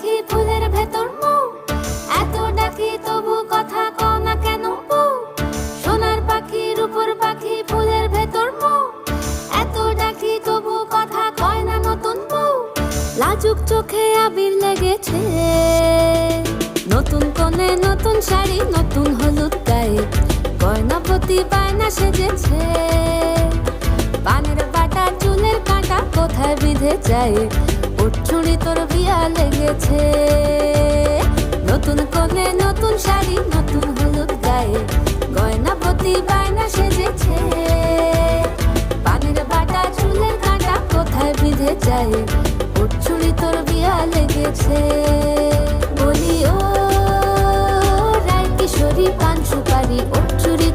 পাখি ফুলের ভেতর মৌ, এত ডাকি তবু কথা কও না কেন বউ। সোনার পাখি রূপোর পাখি ফুলের ভেতর মৌ, এত ডাকি তবু কথা কয় না নতুন বউ। লাজুক চোখে আবির লেগেছে, নতুন কোণে নতুন শাড়ি নতুন হলুদ গায়ে, গয়নাপতি বায়না সেজেছে। পানের বাটা চুলের কাঁটা কোথায় বিঁধে যায়, ওর চুড়ি তোর বিয়া লেগেছে। নতুন কোণে নতুন শাড়ি নতুন হলুদ গায়ে, গয়নাপতি বায়না সেজেছে। পানের বাটা চুলের কাঁটা কোথায় বিঁধে যায়, ওর চুড়ি তোর বিয়া লেগেছে। বলি ও রায় কিশোরী পান সুপারি, ও